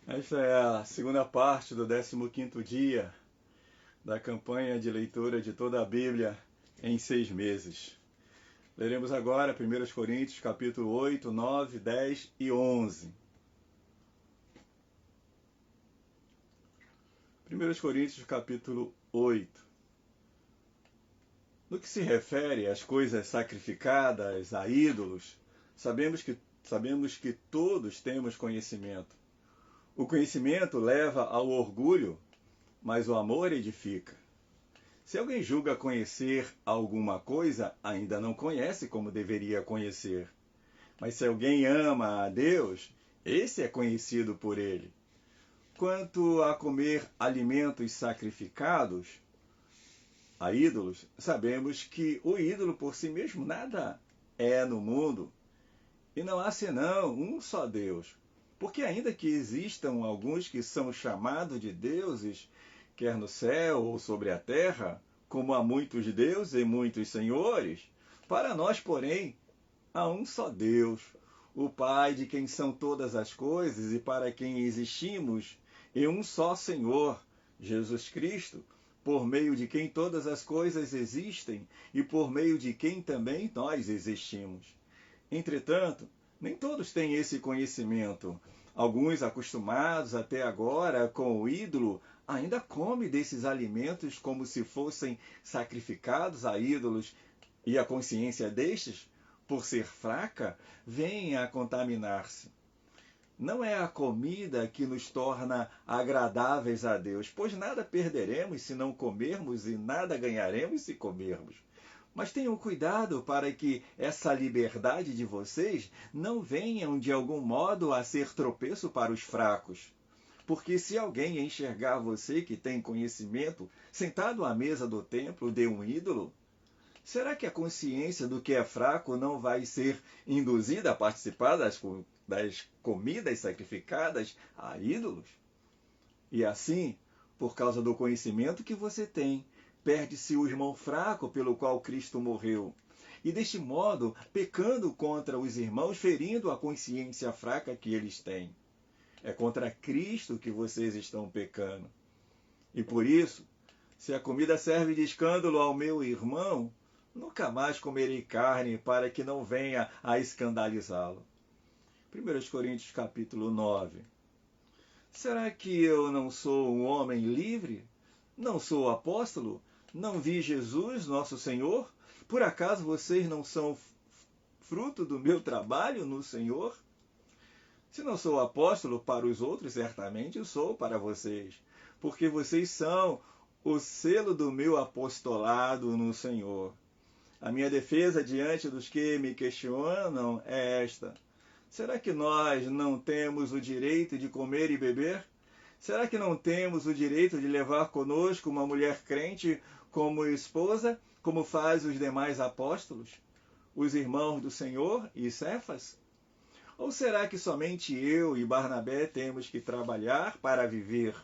Esta é a segunda parte do 15º dia da campanha de leitura de toda a Bíblia em 6 meses. Leremos agora 1 Coríntios capítulo 8, 9, 10 e 11. 1 Coríntios capítulo 8. No que se refere às coisas sacrificadas a ídolos, sabemos que todos temos conhecimento. O conhecimento leva ao orgulho, mas o amor edifica. Se alguém julga conhecer alguma coisa, ainda não conhece como deveria conhecer. Mas se alguém ama a Deus, esse é conhecido por ele. Quanto a comer alimentos sacrificados a ídolos, sabemos que o ídolo por si mesmo nada é no mundo, e não há senão um só Deus. Porque ainda que existam alguns que são chamados de deuses, quer no céu ou sobre a terra, como há muitos deuses e muitos senhores, para nós, porém, há um só Deus, o Pai de quem são todas as coisas e para quem existimos, e um só Senhor, Jesus Cristo, por meio de quem todas as coisas existem e por meio de quem também nós existimos. Entretanto, nem todos têm esse conhecimento. Alguns, acostumados até agora com o ídolo, ainda comem desses alimentos como se fossem sacrificados a ídolos, e a consciência destes, por ser fraca, vem a contaminar-se. Não é a comida que nos torna agradáveis a Deus, pois nada perderemos se não comermos e nada ganharemos se comermos. Mas tenham cuidado para que essa liberdade de vocês não venham de algum modo a ser tropeço para os fracos. Porque se alguém enxergar você que tem conhecimento sentado à mesa do templo de um ídolo, será que a consciência do que é fraco não vai ser induzida a participar das comidas sacrificadas a ídolos? E assim, por causa do conhecimento que você tem, perde-se o irmão fraco pelo qual Cristo morreu. E deste modo, pecando contra os irmãos, ferindo a consciência fraca que eles têm. É contra Cristo que vocês estão pecando. E por isso, se a comida serve de escândalo ao meu irmão, nunca mais comerei carne para que não venha a escandalizá-lo. 1 Coríntios capítulo 9. Será que eu não sou um homem livre? Não sou apóstolo? Não vi Jesus, nosso Senhor? Por acaso vocês não são fruto do meu trabalho no Senhor? Se não sou apóstolo para os outros, certamente eu sou para vocês, porque vocês são o selo do meu apostolado no Senhor. A minha defesa diante dos que me questionam é esta: será que nós não temos o direito de comer e beber? Será que não temos o direito de levar conosco uma mulher crente como esposa, como faz os demais apóstolos, os irmãos do Senhor e Cefas? Ou será que somente eu e Barnabé temos que trabalhar para viver?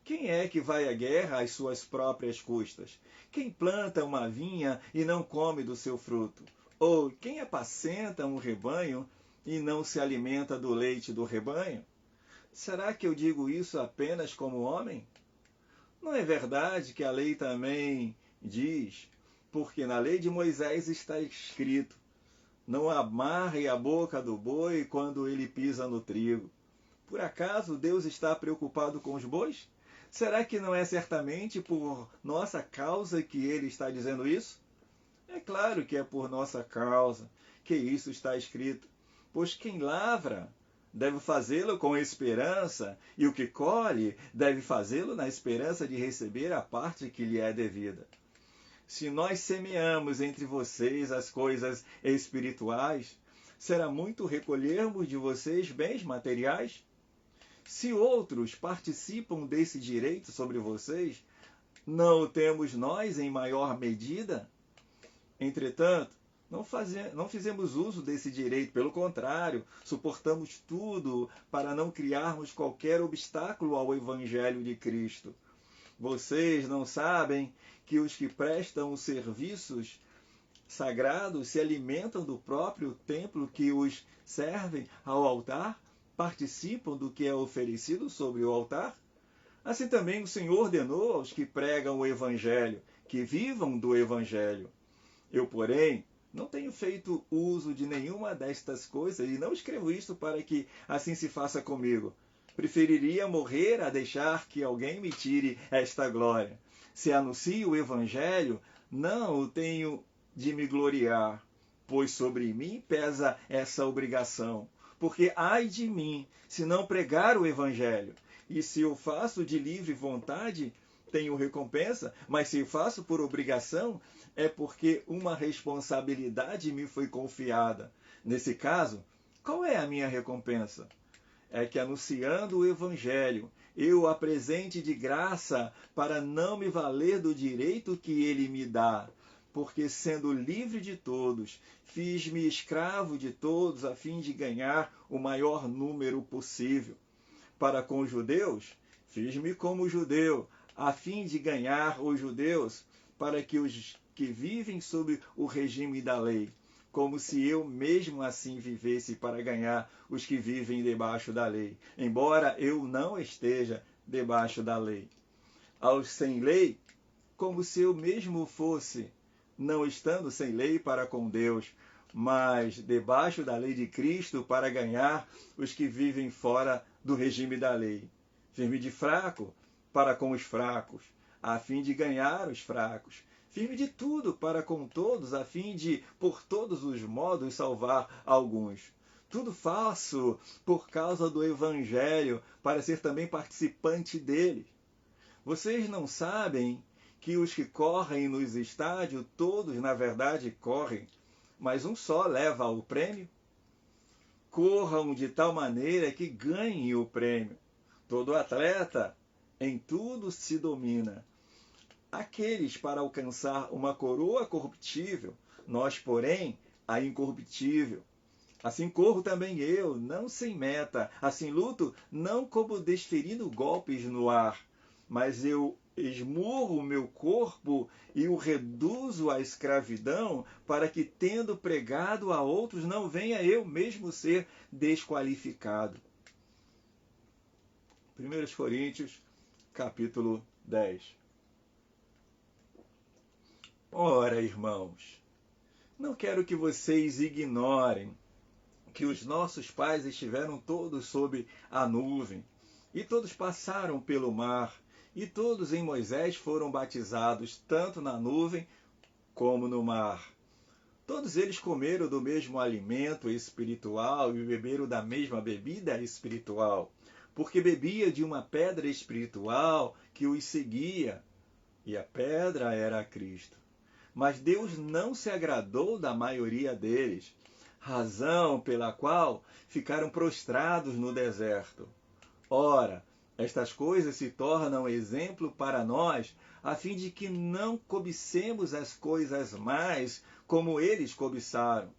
Quem é que vai à guerra às suas próprias custas? Quem planta uma vinha e não come do seu fruto? Ou quem apacenta um rebanho e não se alimenta do leite do rebanho? Será que eu digo isso apenas como homem? Não é verdade que a lei também diz, porque na lei de Moisés está escrito: não amarre a boca do boi quando ele pisa no trigo. Por acaso Deus está preocupado com os bois? Será que não é certamente por nossa causa que ele está dizendo isso? É claro que é por nossa causa que isso está escrito. Pois quem lavra deve fazê-lo com esperança, e o que colhe deve fazê-lo na esperança de receber a parte que lhe é devida. Se nós semeamos entre vocês as coisas espirituais, será muito recolhermos de vocês bens materiais? Se outros participam desse direito sobre vocês, não o temos nós em maior medida? Entretanto, não fizemos uso desse direito, pelo contrário, suportamos tudo para não criarmos qualquer obstáculo ao Evangelho de Cristo. Vocês não sabem que os que prestam os serviços sagrados se alimentam do próprio templo que os servem ao altar? participam do que é oferecido sobre o altar? Assim também o Senhor ordenou aos que pregam o Evangelho, que vivam do Evangelho. Eu, porém, não tenho feito uso de nenhuma destas coisas e não escrevo isto para que assim se faça comigo. Preferiria morrer a deixar que alguém me tire esta glória. Se anuncio o Evangelho, não o tenho de me gloriar, pois sobre mim pesa essa obrigação. Porque ai de mim, se não pregar o Evangelho. E se eu faço de livre vontade, tenho recompensa, mas se eu faço por obrigação, é porque uma responsabilidade me foi confiada. Nesse caso, qual é a minha recompensa? É que anunciando o Evangelho, eu o apresente de graça para não me valer do direito que ele me dá, porque sendo livre de todos, fiz-me escravo de todos a fim de ganhar o maior número possível. Para com os judeus, fiz-me como judeu, a fim de ganhar os judeus, para que os que vivem sob o regime da lei, como se eu mesmo assim vivesse para ganhar os que vivem debaixo da lei, embora eu não esteja debaixo da lei. Aos sem lei, como se eu mesmo fosse, não estando sem lei para com Deus, mas debaixo da lei de Cristo para ganhar os que vivem fora do regime da lei. Firme de fraco para com os fracos, a fim de ganhar os fracos. Firme de tudo para com todos, a fim de, por todos os modos, salvar alguns. Tudo faço por causa do Evangelho, para ser também participante dele. Vocês não sabem que os que correm nos estádios, todos na verdade correm, mas um só leva o prêmio? Corram de tal maneira que ganhem o prêmio. Todo atleta em tudo se domina. Aqueles para alcançar uma coroa corruptível, nós, porém, a incorruptível. Assim corro também eu, não sem meta. Assim luto, não como desferindo golpes no ar, mas eu esmurro o meu corpo e o reduzo à escravidão, para que, tendo pregado a outros, não venha eu mesmo ser desqualificado. 1 Coríntios, capítulo 10. Ora, irmãos, não quero que vocês ignorem que os nossos pais estiveram todos sob a nuvem, e todos passaram pelo mar, e todos em Moisés foram batizados, tanto na nuvem como no mar. Todos eles comeram do mesmo alimento espiritual e beberam da mesma bebida espiritual, porque bebia de uma pedra espiritual que os seguia, e a pedra era Cristo. Mas Deus não se agradou da maioria deles, razão pela qual ficaram prostrados no deserto. Ora, estas coisas se tornam exemplo para nós, a fim de que não cobicemos as coisas mais como eles cobiçaram.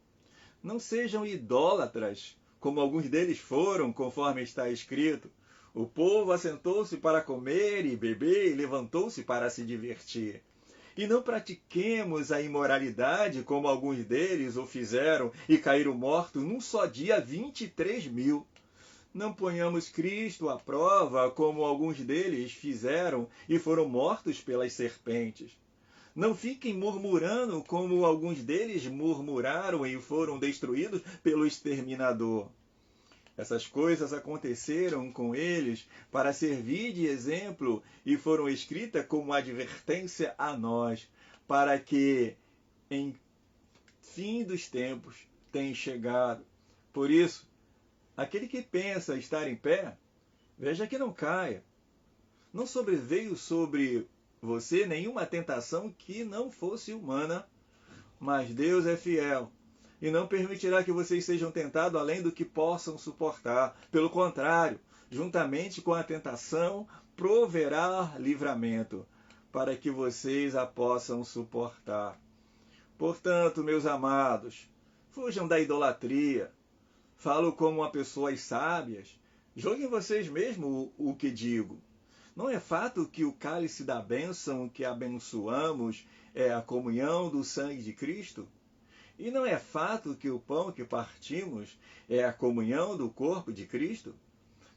Não sejam idólatras, como alguns deles foram, conforme está escrito. O povo assentou-se para comer e beber e levantou-se para se divertir. E não pratiquemos a imoralidade, como alguns deles o fizeram e caíram mortos num só dia 23.000. Não ponhamos Cristo à prova, como alguns deles fizeram e foram mortos pelas serpentes. Não fiquem murmurando, como alguns deles murmuraram e foram destruídos pelo exterminador. Essas coisas aconteceram com eles para servir de exemplo e foram escritas como advertência a nós, para que, em fim dos tempos, tenha chegado. Por isso, aquele que pensa estar em pé, veja que não caia. Não sobreveio sobre você nenhuma tentação que não fosse humana, mas Deus é fiel e não permitirá que vocês sejam tentados além do que possam suportar. Pelo contrário, juntamente com a tentação, proverá livramento, para que vocês a possam suportar. Portanto, meus amados, fujam da idolatria. Falo como a pessoas sábias. Julguem vocês mesmos o que digo. Não é fato que o cálice da bênção que abençoamos é a comunhão do sangue de Cristo? E não é fato que o pão que partimos é a comunhão do corpo de Cristo?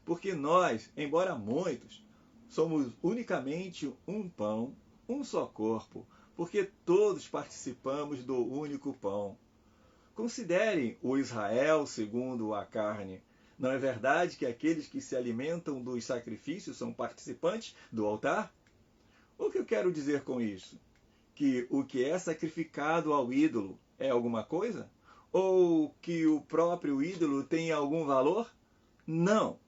Porque nós, embora muitos, somos unicamente um pão, um só corpo, porque todos participamos do único pão. Considerem o Israel segundo a carne. Não é verdade que aqueles que se alimentam dos sacrifícios são participantes do altar? O que eu quero dizer com isso? Que o que é sacrificado ao ídolo é alguma coisa? Ou que o próprio ídolo tem algum valor? Não.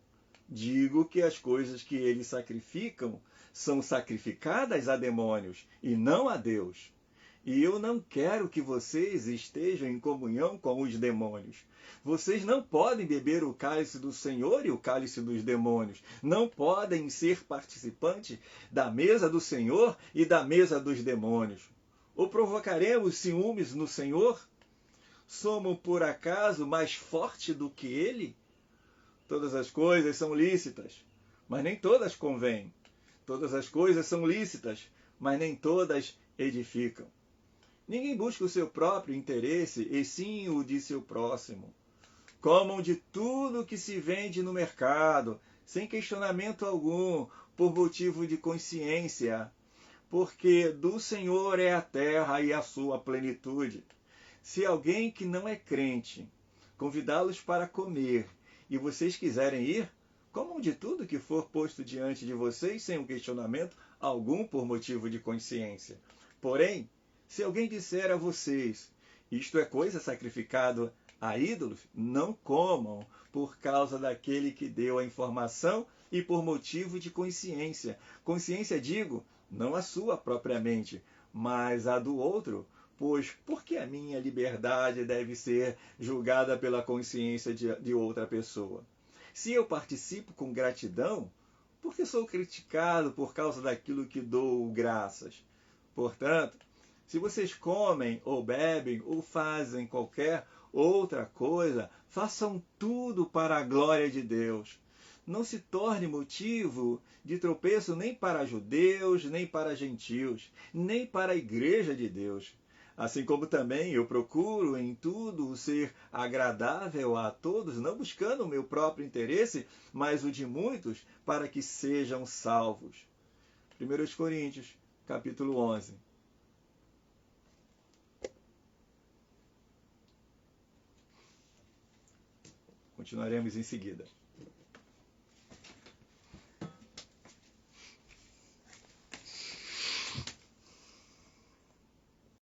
Digo que as coisas que eles sacrificam são sacrificadas a demônios e não a Deus. E eu não quero que vocês estejam em comunhão com os demônios. Vocês não podem beber o cálice do Senhor e o cálice dos demônios. Não podem ser participantes da mesa do Senhor e da mesa dos demônios. Ou provocaremos ciúmes no Senhor? Somos por acaso mais forte do que Ele? Todas as coisas são lícitas, mas nem todas convêm. Todas as coisas são lícitas, mas nem todas edificam. Ninguém busca o seu próprio interesse, e sim o de seu próximo. Comam de tudo que se vende no mercado, sem questionamento algum, por motivo de consciência, porque do Senhor é a terra e a sua plenitude. Se alguém que não é crente convidá-los para comer, e vocês quiserem ir, comam de tudo que for posto diante de vocês, sem um questionamento algum por motivo de consciência. Porém, se alguém disser a vocês, isto é coisa sacrificada a ídolos, não comam por causa daquele que deu a informação e por motivo de consciência. Consciência, digo, não a sua propriamente, mas a do outro, pois por que a minha liberdade deve ser julgada pela consciência de outra pessoa? Se eu participo com gratidão, por que sou criticado por causa daquilo que dou graças? Portanto, se vocês comem ou bebem ou fazem qualquer outra coisa, façam tudo para a glória de Deus. Não se torne motivo de tropeço nem para judeus, nem para gentios, nem para a igreja de Deus. Assim como também eu procuro em tudo ser agradável a todos, não buscando o meu próprio interesse, mas o de muitos, para que sejam salvos. 1 Coríntios, capítulo 11. Continuaremos em seguida.